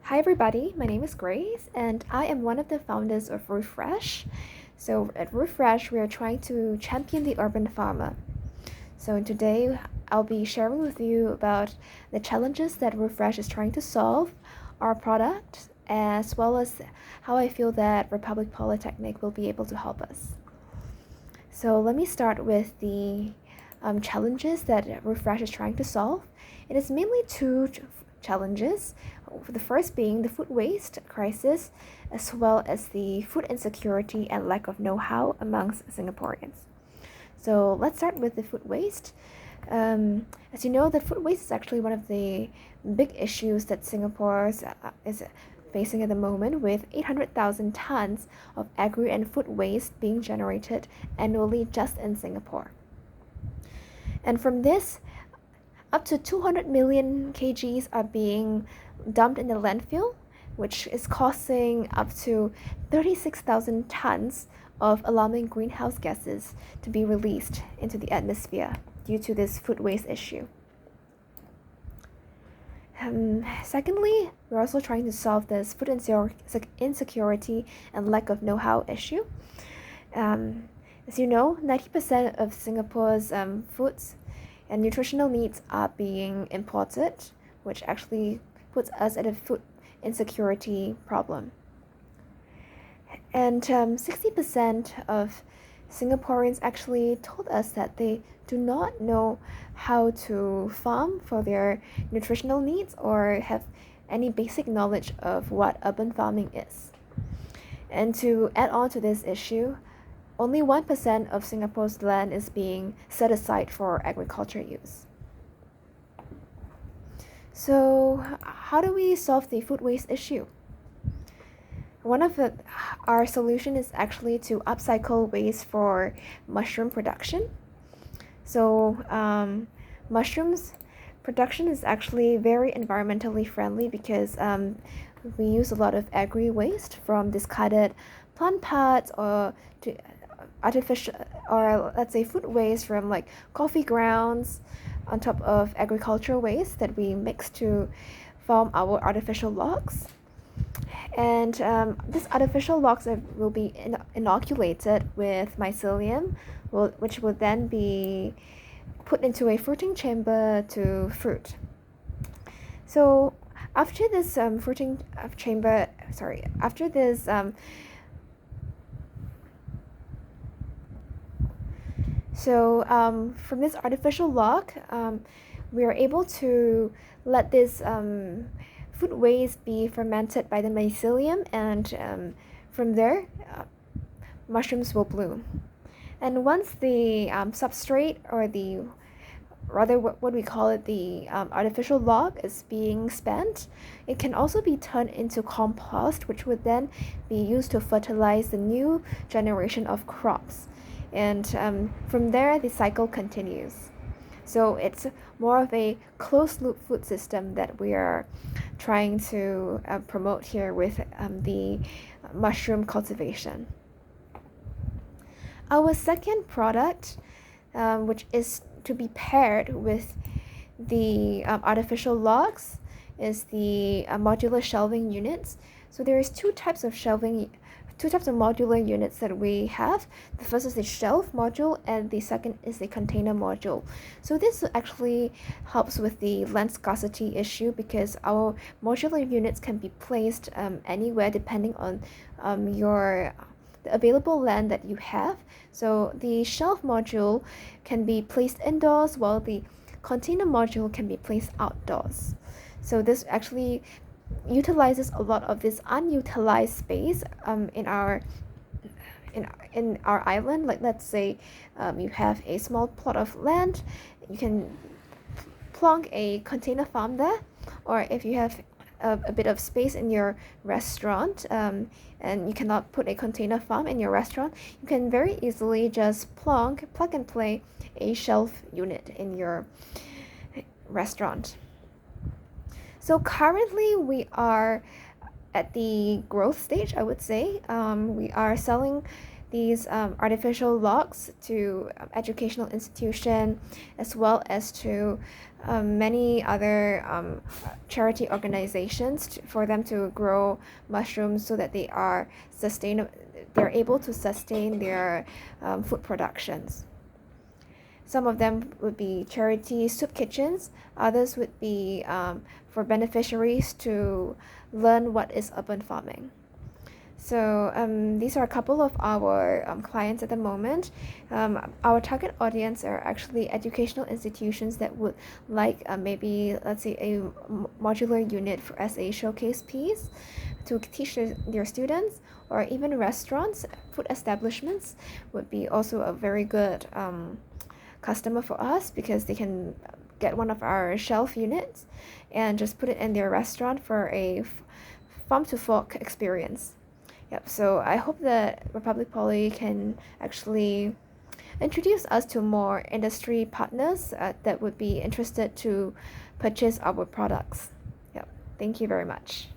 Hi everybody, my name is Grace and I am one of the founders of Roofresh. So at Roofresh, we are trying to champion the urban farmer. So today I'll be sharing with you about the challenges that Roofresh is trying to solve, our product, as well as how I feel that Republic Polytechnic will be able to help us. So let me start with the challenges that Roofresh is trying to solve. It is mainly two challenges. The first being the food waste crisis, as well as the food insecurity and lack of know-how amongst Singaporeans. So let's start with the food waste. As you know, the food waste is actually one of the big issues that Singapore is facing at the moment, with 800,000 tons of agri and food waste being generated annually just in Singapore. And from this, up to 200 million kgs are being dumped in the landfill, which is causing up to 36,000 tons of alarming greenhouse gases to be released into the atmosphere due to this food waste issue. Secondly, we're also trying to solve this food insecurity and lack of know-how issue. As you know, 90% of Singapore's foods and nutritional needs are being imported, which actually puts us at a food insecurity problem. And 60% of Singaporeans actually told us that they do not know how to farm for their nutritional needs or have any basic knowledge of what urban farming is. And to add on to this issue, only 1% of Singapore's land is being set aside for agriculture use. So, how do we solve the food waste issue? Our solution is actually to upcycle waste for mushroom production. So, mushrooms production is actually very environmentally friendly because we use a lot of agri waste from discarded plant parts or to artificial, or let's say food waste from like coffee grounds, on top of agricultural waste that we mix to form our artificial logs. And these artificial logs will be inoculated with mycelium, which will then be put into a fruiting chamber to fruit. So after this fruiting chamber, after this from this artificial log, we are able to let this food waste be fermented by the mycelium, and from there, mushrooms will bloom. And once the substrate, or the rather what we call it, the artificial log is being spent, it can also be turned into compost, which would then be used to fertilize the new generation of crops. And from there, the cycle continues. So it's more of a closed loop food system that we are trying to promote here with the mushroom cultivation. Our second product, which is to be paired with the artificial logs, is the modular shelving units. So there is two types of modular units that we have. The first is the shelf module, and the second is the container module. So this actually helps with the land scarcity issue, because our modular units can be placed anywhere depending on the available land that you have. So the shelf module can be placed indoors, while the container module can be placed outdoors. So this actually utilizes a lot of this unutilized space in our island. Like, let's say you have a small plot of land, you can plonk a container farm there. Or if you have a bit of space in your restaurant, and you cannot put a container farm in your restaurant, you can very easily just plug and play a shelf unit in your restaurant. So currently we are at the growth stage, I would say. We are selling these artificial logs to educational institution, as well as to many other charity organizations for them to grow mushrooms so that they are sustainable. They're able to sustain their food productions. Some of them would be charity soup kitchens. Others would be for beneficiaries to learn what is urban farming. So these are a couple of our clients at the moment. Our target audience are actually educational institutions that would like maybe, let's say, a modular unit as a showcase piece to teach their students, or even restaurants, food establishments would be also a very good customer for us, because they can get one of our shelf units and just put it in their restaurant for a farm to fork experience. Yep, so I hope that Republic Poly can actually introduce us to more industry partners that would be interested to purchase our products. Yep, thank you very much.